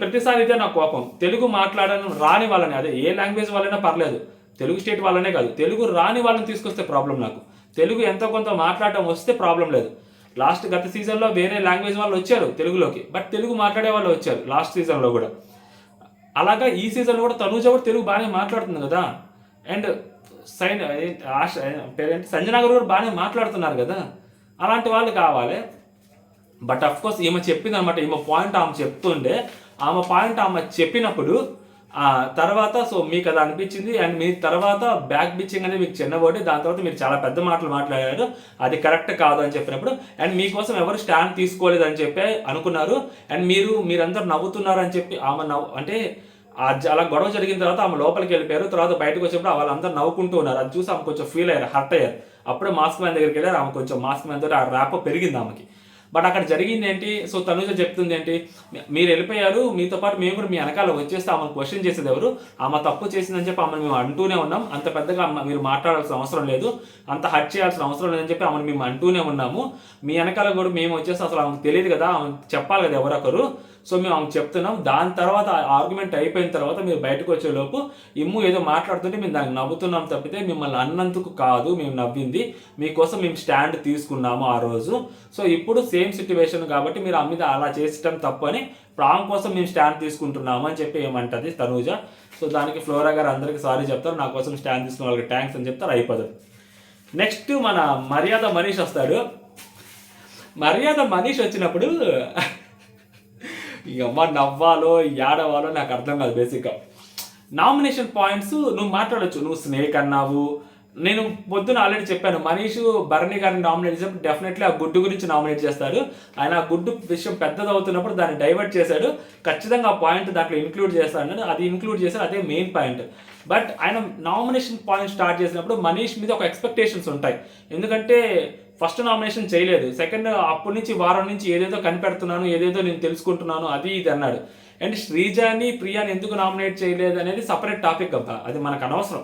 ప్రతిసారి ఇదే నా కోపం. తెలుగు మాట్లాడని రాని వాళ్ళని, అదే ఏ లాంగ్వేజ్ వాళ్ళైనా పర్లేదు, తెలుగు స్టేట్ వాళ్ళనే కాదు, తెలుగు రాని వాళ్ళని తీసుకొస్తే ప్రాబ్లం నాకు. తెలుగు ఎంతో కొంత మాట్లాడటం వస్తే ప్రాబ్లం లేదు. గత సీజన్లో వేరే లాంగ్వేజ్ వాళ్ళు వచ్చారు తెలుగులోకి, బట్ తెలుగు మాట్లాడే వాళ్ళు వచ్చారు లాస్ట్ సీజన్లో కూడా. అలాగా ఈ సీజన్లో కూడా తనూజ కూడా తెలుగు బాగానే మాట్లాడుతుంది కదా, అండ్ సంజన గారు కూడా బాగానే మాట్లాడుతున్నారు కదా. అలాంటి వాళ్ళు కావాలి. బట్ అఫ్ కోర్స్ ఈమె చెప్పింది అనమాట, ఈమె పాయింట్ ఆమె చెప్తుండే, ఆమె పాయింట్ ఆమె చెప్పినప్పుడు తర్వాత సో మీకు అది అనిపించింది, అండ్ మీ తర్వాత బ్యాక్ బిచ్చింగ్ అనేది మీకు చిన్న వర్డ్, దాని తర్వాత మీరు చాలా పెద్ద మాటలు మాట్లాడారు, అది కరెక్ట్ కాదు అని చెప్పినప్పుడు, అండ్ మీకోసం ఎవరు స్టాండ్ తీసుకోలేదు అని చెప్పి అనుకున్నారు, అండ్ మీరందరూ నవ్వుతున్నారు అని చెప్పి ఆమె అంటే అలా గొడవ జరిగిన తర్వాత ఆమె లోపలికి వెళ్ళిపోయారు. తర్వాత బయటకు వచ్చినప్పుడు వాళ్ళందరూ నవ్వుకుంటూ ఉన్నారు, అది చూసి ఆమె కొంచెం ఫీల్ అయ్యారు, హర్ట్ అయ్యారు. అప్పుడే మాస్క్ మ్యాన్ దగ్గరికి వెళ్ళారు, ఆమె కొంచెం మాస్క్ మ్యాన్ తోటి ఆ ర్యాప్ పెరిగింది ఆమెకి. బట్ అక్కడ జరిగింది ఏంటి, సో తనూజ చెప్తుంది ఏంటి, మీరు వెళ్ళిపోయారు, మీతో పాటు మేము కూడా మీ వెనకాల వచ్చేస్తే ఆమెను క్వశ్చన్ చేసేది ఎవరు, ఆమె తప్పు చేసిందని చెప్పి ఆమెను మేము అంటూనే ఉన్నాం, అంత పెద్దగా మీరు మాట్లాడాల్సిన అవసరం లేదు, అంత హర్ట్ చేయాల్సిన అవసరం లేదని చెప్పి ఆమెను మేము అంటూనే ఉన్నాము, మీ వెనకాల కూడా మేము వచ్చేస్తే అసలు ఆమెకు తెలియదు కదా, ఆమె చెప్పాలి కదా ఎవరొకరు, సో మేము ఆమెకు చెప్తున్నాం. దాని తర్వాత ఆర్గ్యుమెంట్ అయిపోయిన తర్వాత మీరు బయటకు వచ్చేలోపు ఇమ్ము ఏదో మాట్లాడుతుంటే మేము దానికి నవ్వుతున్నాం తప్పితే మిమ్మల్ని అన్నందుకు కాదు మేము నవ్వింది, మీకోసం మేము స్టాండ్ తీసుకున్నాము ఆ రోజు. సో ఇప్పుడు సేమ్ సిచ్యువేషన్ కాబట్టి మీరు ఆమె మీద అలా చేసటం తప్పు అని, ఆమె కోసం మేము స్టాండ్ తీసుకుంటున్నాము అని చెప్పి ఏమంటుంది తనూజ. సో దానికి ఫ్లోరా గారు అందరికీ సారీ చెప్తారు, నా కోసం స్టాండ్ తీసుకున్న వాళ్ళకి థ్యాంక్స్ అని చెప్తారు, అయిపోతుంది. నెక్స్ట్ మన మర్యాద మనీష్ వస్తాడు. మర్యాద మనీష్ వచ్చినప్పుడు ఇక అమ్మ నవ్వాలో ఏడవాలో నాకు అర్థం కాదు. బేసిక్గా నామినేషన్ పాయింట్స్ నువ్వు మాట్లాడచ్చు, నువ్వు స్నేక్ అన్నావు, నేను పొద్దున ఆల్రెడీ చెప్పాను, మనీష్ భరణి గారిని నామినేట్ చేసినప్పుడు డెఫినెట్లీ ఆ గుడ్డు గురించి నామినేట్ చేస్తాడు, ఆయన ఆ గుడ్డు విషయం పెద్దది అవుతున్నప్పుడు దాన్ని డైవర్ట్ చేశాడు, ఖచ్చితంగా ఆ పాయింట్ దాంట్లో ఇంక్లూడ్ చేస్తాడు, అది ఇంక్లూడ్ చేశాడు, అదే మెయిన్ పాయింట్. బట్ ఆయన నామినేషన్ పాయింట్ స్టార్ట్ చేసినప్పుడు మనీష్ మీద ఒక ఎక్స్పెక్టేషన్స్ ఉంటాయి, ఎందుకంటే ఫస్ట్ నామినేషన్ చేయలేదు, సెకండ్ అప్పటి నుంచి వారం నుంచి ఏదేదో కనిపెడుతున్నాను, ఏదేదో నేను తెలుసుకుంటున్నాను, అది ఇది అన్నాడు. అండ్ శ్రీజాని ప్రియాని ఎందుకు నామినేట్ చేయలేదు అనేది సపరేట్ టాపిక్ అబ్బా, అది మనకు అనవసరం.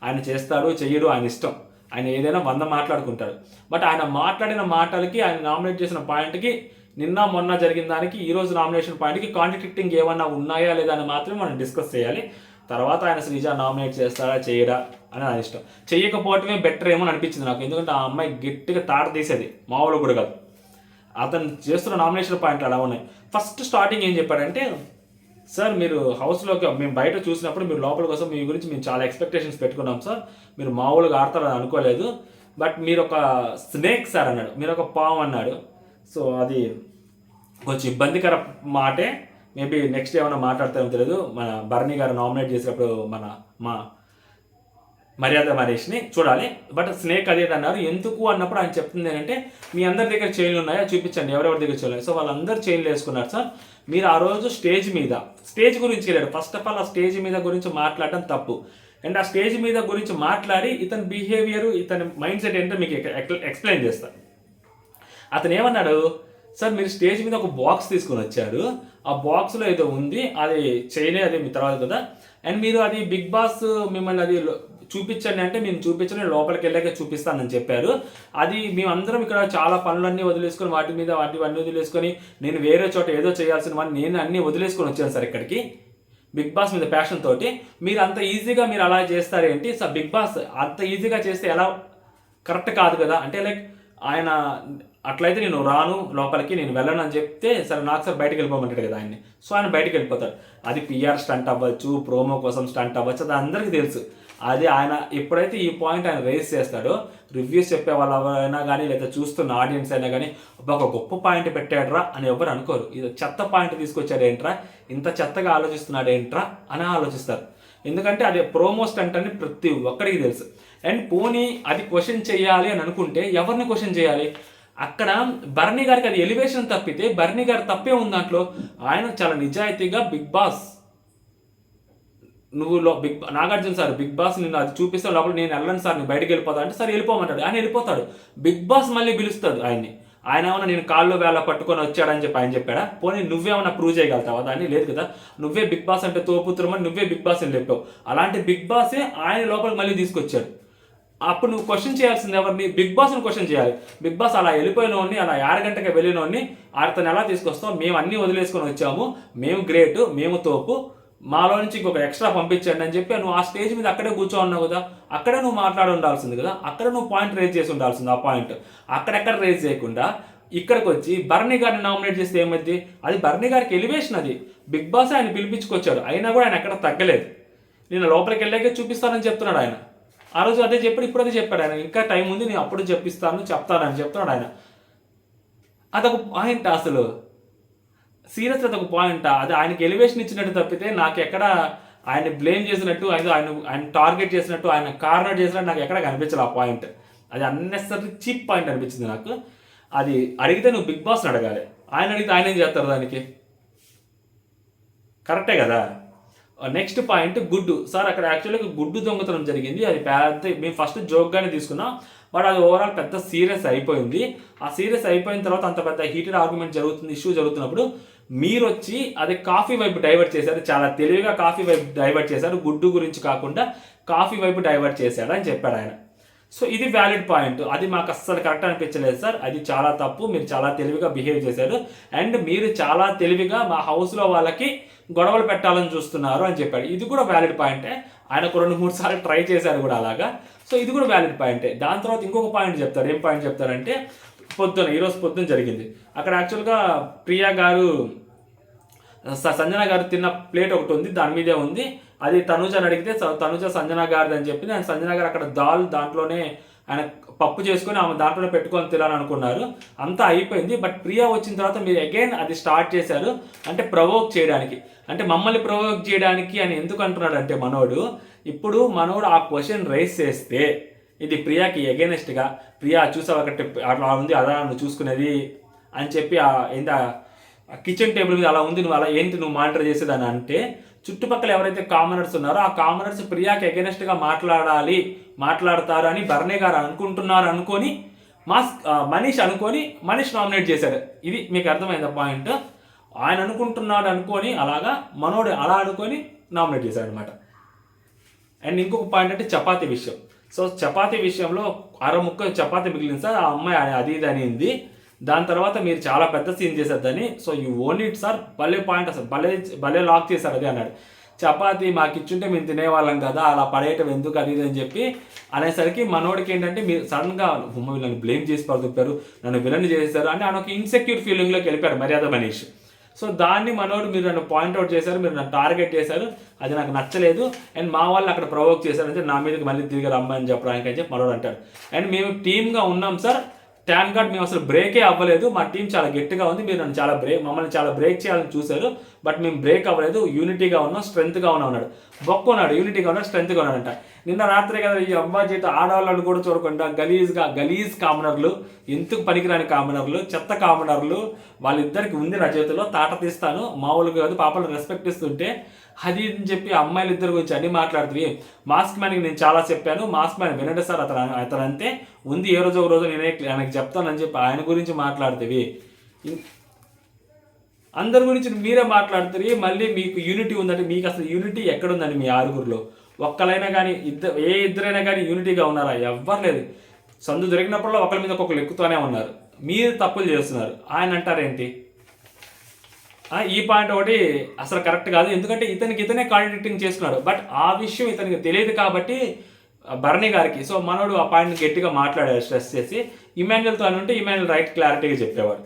ఆయన చేస్తాడు చెయ్యడు ఆయన ఇష్టం, ఆయన ఏదైనా 100 మాట్లాడుకుంటాడు. బట్ ఆయన మాట్లాడిన మాటలకి, ఆయన నామినేట్ చేసిన పాయింట్కి, నిన్న మొన్న జరిగిన దానికి ఈరోజు నామినేషన్ పాయింట్కి కాంట్రడిక్టింగ్ ఏమన్నా ఉన్నాయా లేదా అని మాత్రమే మనం డిస్కస్ చేయాలి. తర్వాత ఆయన శ్రీజ నామినేట్ చేస్తాడా చేయడా అని ఆయన ఇష్టం. చెయ్యకపోవటమే బెటర్ ఏమో అనిపించింది నాకు, ఎందుకంటే ఆ అమ్మాయి గట్టిగా తాట తీసేది, మామూలు కూడా కాదు. అతను చేస్తున్న నామినేషన్ పాయింట్లు అలా ఉన్నాయి. ఫస్ట్ స్టార్టింగ్ ఏం చెప్పాడంటే, సార్ మీరు హౌస్లోకి మేము బయట చూసినప్పుడు మీరు లోపల కోసం మీ గురించి మేము చాలా ఎక్స్పెక్టేషన్స్ పెట్టుకున్నాం సార్, మీరు మామూలుగా ఆడతారని అనుకోలేదు, బట్ మీరు ఒక స్నేక్ సార్ అన్నాడు, మీరు ఒక పాము అన్నాడు. సో అది కొంచెం ఇబ్బందికర మాటే, మేబీ నెక్స్ట్ ఏమైనా మాట్లాడతామో తెలియదు. మన భరణి గారు నామినేట్ చేసినప్పుడు మా మర్యాద మనీష్ని చూడాలి. బట్ స్నేక్ అదే అన్నారు. ఎందుకు అన్నప్పుడు ఆయన చెప్తుంది ఏంటంటే, మీ అందరి దగ్గర చైన్లు ఉన్నాయా చూపించండి, ఎవరెవరి దగ్గర చైన్లు. సో వాళ్ళందరూ చైన్లు వేసుకున్నారు సార్. మీరు ఆ రోజు స్టేజ్ గురించి వెళ్ళాడు. ఫస్ట్ ఆఫ్ ఆల్ ఆ స్టేజ్ మీద గురించి మాట్లాడటం తప్పు. అండ్ ఆ స్టేజ్ మీద గురించి మాట్లాడి ఇతని బిహేవియర్, ఇతని మైండ్ సెట్ ఏంటో మీకు ఎక్స్ప్లెయిన్ చేస్తాను. అతను ఏమన్నాడు, సార్ మీరు స్టేజ్ మీద ఒక బాక్స్ తీసుకొని వచ్చారు, ఆ బాక్స్లో ఏదో ఉంది, అది చైనే, అది మీ తర్వాత కదా, అండ్ మీరు అది బిగ్ బాస్ మిమ్మల్ని అది చూపించండి అంటే మేము చూపించండి, లోపలికి వెళ్ళాక చూపిస్తానని చెప్పారు. అది మేమందరం ఇక్కడ చాలా పనులన్నీ వదిలేసుకొని వాటివన్నీ వదిలేసుకొని నేను వేరే చోట ఏదో చేయాల్సిన వాడిని నేను అన్నీ వదిలేసుకొని వచ్చాను సార్ ఇక్కడికి బిగ్ బాస్ మీద ప్యాషన్ తోటి. మీరు అంత ఈజీగా మీరు అలా చేస్తారేంటి సార్? బిగ్ బాస్ అంత ఈజీగా చేస్తే ఎలా, కరెక్ట్ కాదు కదా అంటే లైక్ ఆయన అట్లయితే నేను రాను లోపలికి, నేను వెళ్ళను అని చెప్తే సరే నాకు సార్ బయటకు వెళ్ళిపోమంటాడు కదా ఆయన్ని. సో ఆయన బయటకు వెళ్ళిపోతాడు. అది పిఆర్ స్టంట్ అవ్వచ్చు, ప్రోమో కోసం స్టంట్ అవ్వచ్చు, అది అందరికీ తెలుసు. అది ఆయన ఎప్పుడైతే ఈ పాయింట్ ఆయన రేస్ చేస్తాడో, రివ్యూస్ చెప్పే వాళ్ళు ఎవరైనా కానీ లేదా చూస్తున్న ఆడియన్స్ అయినా కానీ ఒక గొప్ప పాయింట్ పెట్టాడరా అని ఎవరు అనుకోరు. ఇది చెత్త పాయింట్ తీసుకొచ్చాడు ఏంట్రా, ఇంత చెత్తగా ఆలోచిస్తున్నాడు ఏంట్రా అని ఆలోచిస్తారు. ఎందుకంటే అది ప్రోమో స్టంట్ అని ప్రతి ఒక్కడికి తెలుసు. అండ్ పోనీ అది క్వశ్చన్ చేయాలి అని అనుకుంటే ఎవరిని క్వశ్చన్ చేయాలి? అక్కడ బర్నీ గారికి అది ఎలివేషన్ తప్పితే బర్నీ గారి తప్పే ఉంది దాంట్లో. ఆయన చాలా నిజాయితీగా బిగ్ బాస్ నువ్వు నాగార్జున సార్ బిగ్ బాస్ నేను అది చూపిస్తే లోపల నేను వెళ్ళను సార్, నేను బయటకు వెళ్ళిపోతా అంటే సరే వెళ్ళిపోమంటాడు. ఆయన వెళ్ళిపోతాడు. బిగ్ బాస్ మళ్ళీ పిలుస్తాడు ఆయన్ని. ఆయన ఏమన్నా నేను కాళ్ళు వేళ పట్టుకొని వచ్చాడని చెప్పి ఆయన చెప్పాడా? పోనీ నువ్వేమన్నా ప్రూవ్ చేయగలుగుతావా దాన్ని? లేదు కదా. నువ్వే బిగ్ బాస్ అంటే తోపుత్రమని నువ్వే బిగ్ బాస్ అని చెప్పావు. అలాంటి బిగ్ బాసే ఆయన లోపలికి మళ్ళీ తీసుకొచ్చాడు. అప్పుడు నువ్వు క్వశ్చన్ చేయాల్సింది ఎవరిని? బిగ్ బాస్ని క్వశ్చన్ చేయాలి. బిగ్ బాస్ అలా వెళ్ళిపోయినోడిని, అలా 6 గంటకి వెళ్ళినోడిని అతను ఎలా తీసుకొస్తావు? మేము అన్నీ వదిలేసుకొని వచ్చాము, మేము గ్రేటు, మేము తోపు, మాలో నుంచి ఇంకొక ఎక్స్ట్రా పంపించండి అని చెప్పి నువ్వు ఆ స్టేజ్ మీద అక్కడే కూర్చో ఉన్నావు కదా, అక్కడే నువ్వు మాట్లాడి ఉండాల్సింది కదా, అక్కడ నువ్వు పాయింట్ రేజ్ చేసి ఉండాల్సింది. ఆ పాయింట్ అక్కడెక్కడ రేజ్ చేయకుండా ఇక్కడికి వచ్చి బర్నీ గారిని నామినేట్ చేస్తే ఏమైంది? అది బర్నీ గారికి ఎలివేషన్. అది బిగ్ బాస్ ఆయన పిలిపించుకొచ్చాడు, అయినా కూడా ఆయన ఎక్కడ తగ్గలేదు. నేను లోపలికి వెళ్ళాకే చూపిస్తానని చెప్తున్నాడు ఆయన. ఆ రోజు అదే చెప్పాడు, ఇప్పుడు అదే చెప్పాడు ఆయన. ఇంకా టైం ఉంది, నేను అప్పుడు చెప్తానని చెప్తున్నాడు ఆయన. అదొక పాయింట్, అసలు సీరియస్ అదొక పాయింట్. అది ఆయనకి ఎలివేషన్ ఇచ్చినట్టు తప్పితే నాకు ఎక్కడ ఆయన బ్లేమ్ చేసినట్టు, ఆయన టార్గెట్ చేసినట్టు, ఆయన కార్నర్ చేసినట్టు నాకు ఎక్కడ కనిపించలేదు ఆ పాయింట్. అది అన్నెసరీ చీప్ పాయింట్ అనిపించింది నాకు. అది అడిగితే నువ్వు బిగ్ బాస్ని అడగాలి, ఆయన అడిగితే ఆయన ఏం చేస్తారు దానికి? కరెక్టే కదా. నెక్స్ట్ పాయింట్ గుడ్డు సార్. అక్కడ యాక్చువల్గా గుడ్డు దొంగతనం జరిగింది. అది పెద్ద, మేము ఫస్ట్ జోక్గానే తీసుకున్నాం, బట్ అది ఓవరాల్ పెద్ద సీరియస్ అయిపోయింది. ఆ సీరియస్ అయిపోయిన తర్వాత అంత పెద్ద హీటెడ్ ఆర్గ్యుమెంట్ జరుగుతుంది, ఇష్యూ జరుగుతున్నప్పుడు మీరు వచ్చి అది కాఫీ వైపు డైవర్ట్ చేశారు. చాలా తెలివిగా కాఫీ వైపు డైవర్ట్ చేశారు, గుడ్డు గురించి కాకుండా కాఫీ వైపు డైవర్ట్ చేశాడు అని చెప్పాడు ఆయన. సో ఇది వ్యాలిడ్ పాయింట్. అది మాకు అస్సలు కరెక్ట్ అనిపించలేదు సార్, అది చాలా తప్పు, మీరు చాలా తెలివిగా బిహేవ్ చేశారు, అండ్ మీరు చాలా తెలివిగా మా హౌస్లో వాళ్ళకి గొడవలు పెట్టాలని చూస్తున్నారు అని చెప్పాడు. ఇది కూడా వ్యాలిడ్ పాయింటే. ఆయనకు 2-3 సార్లు ట్రై చేశారు కూడా అలాగా. సో ఇది కూడా వ్యాలిడ్ పాయింటే. దాని తర్వాత ఇంకొక పాయింట్ చెప్తారు. ఏం పాయింట్ చెప్తారంటే, ఈరోజు పొద్దున జరిగింది అక్కడ యాక్చువల్గా ప్రియా గారు, సంజన గారు తిన్న ప్లేట్ ఒకటి ఉంది, దాని మీదే ఉంది. అది తనుజని అడిగితే తనుజ సంజన గారిది అని చెప్పింది. ఆయన సంజన గారు అక్కడ దాంట్లోనే ఆయన పప్పు చేసుకొని ఆమె దాంట్లోనే పెట్టుకొని తినాలని అనుకున్నారు. అంతా అయిపోయింది. బట్ ప్రియా వచ్చిన తర్వాత మీరు అగైన్ అది స్టార్ట్ చేశారు, అంటే ప్రవోక్ చేయడానికి, అంటే మమ్మల్ని ప్రవోక్ చేయడానికి అని ఎందుకు అంటున్నాడు అంటే ఇప్పుడు మనోడు ఆ క్వశ్చన్ రైజ్ చేస్తే ఇది ప్రియాకి ఎగైనెస్ట్గా, ప్రియా చూసావు అక్కడ అట్లా ఉంది, అలా నువ్వు చూసుకునేది అని చెప్పి ఏంటి కిచెన్ టేబుల్ మీద అలా ఉంది, నువ్వు అలా ఏంటి నువ్వు మానిటర్ చేసేదని అంటే, చుట్టుపక్కల ఎవరైతే కామనర్స్ ఉన్నారో ఆ కామనర్స్ ప్రియాకి ఎగైనెస్ట్గా మాట్లాడతారు అని బర్నీ గారు అనుకొని మనీష్ నామినేట్ చేశారు. ఇది మీకు అర్థమైందా పాయింట్? ఆయన అనుకుంటున్నాడు అలాగా మనోడు అలా నామినేట్ చేశాడు అనమాట. అండ్ ఇంకొక పాయింట్ అంటే చపాతీ విషయం. సో చపాతీ విషయంలో 6 ముక్క చపాతీ మిగిలింది సార్, ఆ అమ్మాయి అది ఇది అనింది. దాని తర్వాత మీరు చాలా పెద్ద సీన్ చేశారు దాన్ని. So you own it sir, భలే పాయింట్ అసలు, భలే లాక్ చేశారు అది అన్నాడు. చపాతీ మాకు ఇచ్చుంటే మేము తినేవాళ్ళం కదా, అలా పడేయటం ఎందుకు అది ఇది అని చెప్పి అనేసరికి మనోడికి ఏంటంటే మీరు సడన్గా నన్ను బ్లేమ్ చేసి పడుతున్నారు, నన్ను విలన్ చేశారు అంటే ఆయన ఒక ఇన్సెక్యూర్ ఫీలింగ్లోకి వెళ్ళిపోయాడు మర్యాద మనీష్. సో దాన్ని మనోడు మీరు నన్ను పాయింట్అవుట్ చేశారు, మీరు నన్ను టార్గెట్ చేశారు, అది నాకు నచ్చలేదు, అండ్ మా వాళ్ళు అక్కడ ప్రొవోక్ చేశారంటే నా మీదకి మళ్ళీ తిరిగి రమ్మని చెప్పడానికి అని చెప్పి మనోడు అంటాడు. అండ్ మేము టీమ్గా ఉన్నాం సార్, థ్యాంక్ గాడ్ మేము అసలు బ్రేకే అవ్వలేదు. మా టీం చాలా గట్టిగా ఉంది. మీరు నన్ను మమ్మల్ని చాలా బ్రేక్ చేయాలని చూశారు. బట్ మేము బ్రేక్ అవ్వలేదు. యూనిటీగా ఉన్నాం, స్ట్రెంత్గా ఉన్నాడు. బొక్కున్నాడు, యూనిటీగా ఉన్నాడు, స్ట్రెంత్గా ఉన్నాడంట. నిన్న రాత్రే కదా ఈ అబ్బా చేత ఆడవాళ్ళని కూడా చూడకుండా గలీజ్ కామనర్లు, ఎందుకు పనికిరాని కామనర్లు, చెత్త కామనర్లు, వాళ్ళిద్దరికి ఉంది నా చేతిలో, తాట తీస్తాను మామూలుగా కాదు. పాపలు రెస్పెక్ట్ ఇస్తుంటే అది అని చెప్పి అమ్మాయిలు ఇద్దరు గురించి అన్ని మాట్లాడుతుంది. మాస్క్ మ్యాన్కి నేను చాలా చెప్పాను, మాస్క్ మ్యాన్ వినండి సార్, అతను అంతే ఉంది, ఏ రోజు ఒక రోజు నేనే ఆయనకి చెప్తానని చెప్పి ఆయన గురించి మాట్లాడుతుంది. అందరి గురించి మీరే మాట్లాడుతుంది. మళ్ళీ మీకు యూనిటీ ఉందంటే మీకు అసలు యూనిటీ ఎక్కడుందండి? మీ ఆరుగురిలో ఒక్కలైనా కానీ ఇద్దరైనా కానీ యూనిటీగా ఉన్నారా? ఎవ్వరు లేదు. సందు దొరికినప్పుడల్లా ఒకరి మీద ఒక్కొక్కరు ఎక్కుతూనే ఉన్నారు. మీరు తప్పులు చేస్తున్నారు. ఆయన అంటారేంటి? ఈ పాయింట్ ఒకటి అసలు కరెక్ట్ కాదు. ఎందుకంటే ఇతనే కాంట్రాడిక్టింగ్ చేసుకున్నాడు. బట్ ఆ విషయం ఇతనికి తెలియదు కాబట్టి భరణి గారికి. సో మనోడు ఆ పాయింట్ని గట్టిగా మాట్లాడాడు, స్ట్రెస్ చేసి. ఇమాన్యుయల్తో అని ఉంటే ఇమాన్యుయల్ రైట్ క్లారిటీగా చెప్పేవాడు.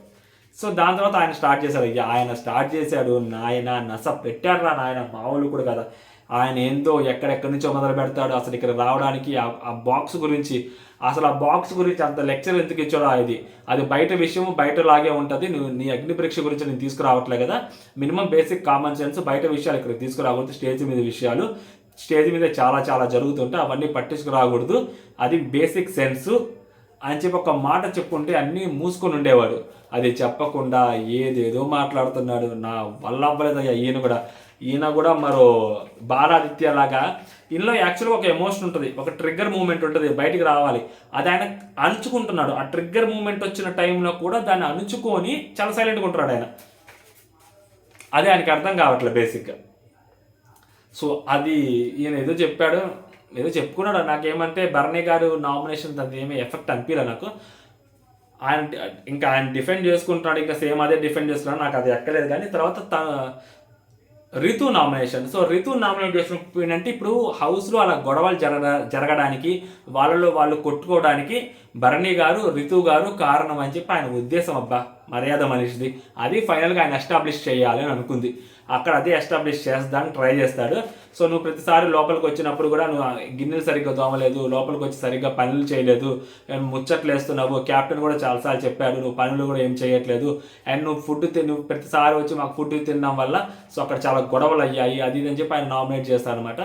సో దాని తర్వాత ఆయన స్టార్ట్ చేశాడు. ఆయన స్టార్ట్ చేశాడు, నాయన నస పెట్టాడు రా నాయన, మామూలు కూడా కదా. ఆయన ఏందో ఎక్కడెక్కడి నుంచో మొదలు పెడతాడు. అసలు ఇక్కడ రావడానికి ఆ బాక్స్ గురించి, అసలు ఆ బాక్స్ గురించి అంత లెక్చర్ ఎందుకు ఇచ్చాడో అది బయట విషయం, బయటలాగే ఉంటుంది. నువ్వు నీ అగ్ని పరీక్ష గురించి నేను తీసుకురావట్లే కదా. మినిమం బేసిక్ కామన్ సెన్స్, బయట విషయాలు ఇక్కడ తీసుకురాకూడదు. స్టేజ్ మీద విషయాలు, స్టేజ్ మీద చాలా చాలా జరుగుతుంటాయి, అవన్నీ పట్టించుకురాకూడదు. అది బేసిక్ సెన్సు అని చెప్పి ఒక మాట చెప్పుకుంటే అన్నీ మూసుకొని ఉండేవాడు. అది చెప్పకుండా ఏదేదో మాట్లాడుతున్నాడు. నా వల్ల అవ్వలేదయ్యా. ఈయన కూడా మరో బాలాదిత్య లాగా ఇందులో యాక్చువల్గా ఒక ఎమోషన్ ఉంటుంది, ఒక ట్రిగ్గర్ మూమెంట్ ఉంటుంది, బయటికి రావాలి. అది ఆయన అణుచుకుంటున్నాడు. ఆ ట్రిగ్గర్ మూమెంట్ వచ్చిన టైంలో కూడా దాన్ని అణుచుకొని చాలా సైలెంట్గా ఉంటున్నాడు ఆయన. అదే ఆయనకి అర్థం కావట్లేదు బేసిక్గా. సో అది ఈయన ఏదో చెప్పాడు, ఏదో చెప్పుకున్నాడు. నాకేమంటే భరణి గారు నామినేషన్ అది ఏమీ ఎఫెక్ట్ అనిపించలే నాకు. ఆయన డిఫెండ్ చేసుకుంటున్నాడు, ఇంకా సేమ్ అదే డిఫెండ్ చేస్తున్నాడు, నాకు అది ఎక్కలేదు. కానీ తర్వాత Ritu nomination. So Ritu nominate చేసినప్పుడు ఇప్పుడు హౌస్లో అలా గొడవలు జరగడానికి, వాళ్ళలో వాళ్ళు కొట్టుకోవడానికి భరణి గారు, రితు గారు కారణం అని చెప్పి ఆయన ఉద్దేశం. అబ్బా మర్యాద మనిషిది. అది ఫైనల్గా ఆయన ఎస్టాబ్లిష్ చేయాలి అని అనుకుంది. అక్కడ అదే ఎస్టాబ్లిష్ చేస్తానికి ట్రై చేస్తాడు. సో నువ్వు ప్రతిసారి లోపలికి వచ్చినప్పుడు కూడా నువ్వు గిన్నెలు సరిగ్గా దోమలేదు, లోపలికి వచ్చి సరిగ్గా పనులు చేయలేదు, ముచ్చట్లు వేస్తున్నావు. క్యాప్టెన్ కూడా చాలాసార్లు చెప్పాడు నువ్వు పనులు కూడా ఏం చేయట్లేదు. అండ్ నువ్వు ప్రతిసారి వచ్చి మాకు ఫుడ్ తినడం వల్ల సో అక్కడ చాలా గొడవలు అయ్యాయి, అది ఇది అని చెప్పి ఆయన నామినేట్ చేస్తాను అనమాట.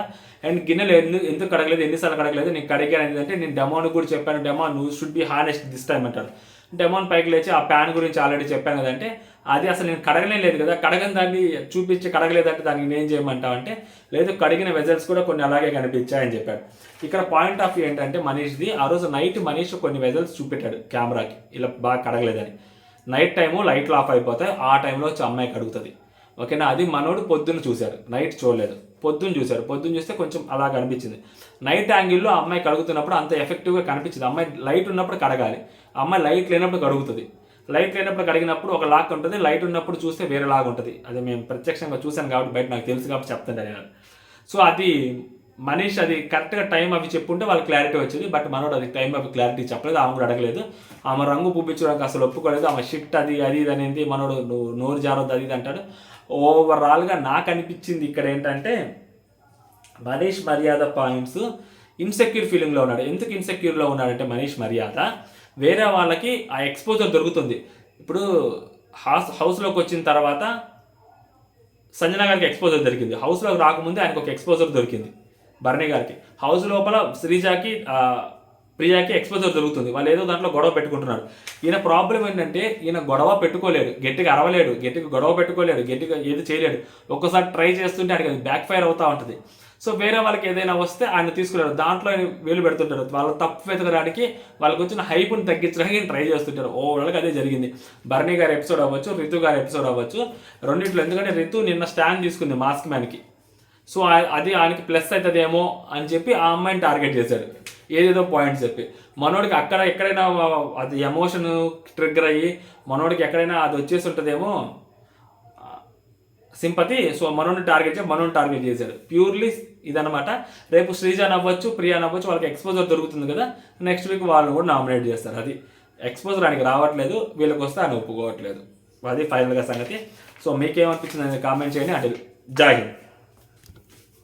అండ్ గిన్నెలు ఎందుకు కడగలేదు, ఎన్నిసార్లు కడగలేదు, నేను కడిగాను అంటే నేను డెమోన్ కూడా చెప్పాను, డెమోన్ నువ్వు should be honest this time అంటాడు. డెమోన్ పైకి లేచి ఆ ప్యాన్ గురించి ఆల్రెడీ చెప్పాను కదంటే అది అసలు నేను కడగలేదు కదా, కడగని దాన్ని చూపించి కడగలేదంటే దానికి నేను చేయమంటావు అంటే లేదు, కడిగిన వెజల్స్ కూడా కొన్ని అలాగే కనిపించాయని చెప్పాడు. ఇక్కడ పాయింట్ ఆఫ్ వ్యూ ఏంటంటే మనీష్ది, ఆ రోజు నైట్ మనీష్ కొన్ని వెజల్స్ చూపెట్టాడు కెమెరాకి, ఇలా బాగా కడగలేదని. నైట్ టైము లైట్లు ఆఫ్ అయిపోతాయి, ఆ టైంలో వచ్చి అమ్మాయి కడుగుతుంది. ఓకేనా, అది మనోడు పొద్దున్న చూశాడు, నైట్ చూడలేదు. పొద్దున్న చూశాడు, పొద్దున్న చూస్తే కొంచెం అలా కనిపించింది. నైట్ యాంగిల్లో అమ్మాయి కడుగుతున్నప్పుడు అంత ఎఫెక్టివ్గా కనిపించింది. అమ్మాయి లైట్ ఉన్నప్పుడు కడగాలి, అమ్మాయి లైట్ లేనప్పుడు కడుగుతుంది. లైట్ లేనప్పుడు కడిగినప్పుడు ఒక లాక్ ఉంటుంది, లైట్ ఉన్నప్పుడు చూస్తే వేరే లాగా ఉంటుంది. అది మేము ప్రత్యక్షంగా చూశాను కాబట్టి బయట నాకు తెలుసు కాబట్టి చెప్తాను నేను. సో అది మనీష్ అది కరెక్ట్గా టైం అవి చెప్పుంటే వాళ్ళకి క్లారిటీ వచ్చింది. బట్ మనోడు అది టైం అవి క్లారిటీ చెప్పలేదు, ఆమె కూడా అడగలేదు. ఆమె రంగు పుప్పించడానికి అసలు ఒప్పుకోలేదు. ఆమె షిట్ అది ఇది అనేది మనోడు నువ్వు నోరు జారొద్దు అది ఇది అంటాడు. ఓవరాల్గా నాకు అనిపించింది ఇక్కడ ఏంటంటే మనీష్ మర్యాద పాయింట్స్ ఇన్సెక్యూర్ ఫీలింగ్లో ఉన్నాడు. ఎందుకు ఇన్సెక్యూర్లో ఉన్నాడంటే మనీష్ మర్యాద వేరే వాళ్ళకి ఆ ఎక్స్పోజర్ దొరుకుతుంది. ఇప్పుడు హౌస్లోకి వచ్చిన తర్వాత సంజన గారికి ఎక్స్పోజర్ దొరికింది, హౌస్లోకి రాకముందే ఆయనకు ఒక ఎక్స్పోజర్ దొరికింది భరణి గారికి. హౌస్ లోపల శ్రీజాకి ప్రియాకి ఎక్స్పోజర్ దొరుకుతుంది, వాళ్ళు ఏదో దాంట్లో గొడవ పెట్టుకుంటున్నారు. ఈయన ప్రాబ్లం ఏంటంటే ఈయన గొడవ పెట్టుకోలేడు, గట్టిగా అరవలేడు, గట్టిగా గొడవ పెట్టుకోలేడు, గట్టిగా ఏది చేయలేడు. ఒక్కసారి ట్రై చేస్తుంటే ఆయనకి అది బ్యాక్ ఫైర్ అవుతూ ఉంటుంది. సో వేరే వాళ్ళకి ఏదైనా వస్తే ఆయన తీసుకున్నాడు, దాంట్లో ఆయన వేలు పెడుతుంటాడు. వాళ్ళ తప్పు వెతకడానికి, వాళ్ళకి వచ్చిన హైప్ని తగ్గించడానికి ట్రై చేస్తుంటారు. ఓవరాల్గా అదే జరిగింది. భరణి గారి ఎపిసోడ్ అవ్వచ్చు, రితు గారి ఎపిసోడ్ అవ్వచ్చు, రెండింటిలో. ఎందుకంటే రితు నిన్న స్టాండ్ తీసుకుంది మాస్క్ మ్యాన్కి. సో అది ఆయనకి ప్లస్ అవుతుందేమో అని చెప్పి ఆ అమ్మాయిని టార్గెట్ చేశాడు, ఏదేదో పాయింట్స్ చెప్పి. మనోడికి అక్కడ ఎక్కడైనా అది ఎమోషన్ ట్రిగ్గర్ అయ్యి మనోడికి ఎక్కడైనా అది వచ్చేసి ఉంటుందేమో సింపతి. సో మనోడిని టార్గెట్ చేశాడు. ప్యూర్లీ ఇదనమాట. రేపు శ్రీజాన్ అవ్వచ్చు, ప్రియా అవ్వచ్చు, వాళ్ళకి ఎక్స్పోజర్ దొరుకుతుంది కదా, నెక్స్ట్ వీక్ వాళ్ళని కూడా నామినేట్ చేస్తారు. అది ఎక్స్పోజర్ ఆయనకి రావట్లేదు, వీళ్ళకి వస్తే ఆయన ఒప్పుకోవట్లేదు. అది ఫైనల్గా సంగతి. సో మీకేమనిపించింది అనేది కామెంట్ చేయండి. అంటే జై హింద్.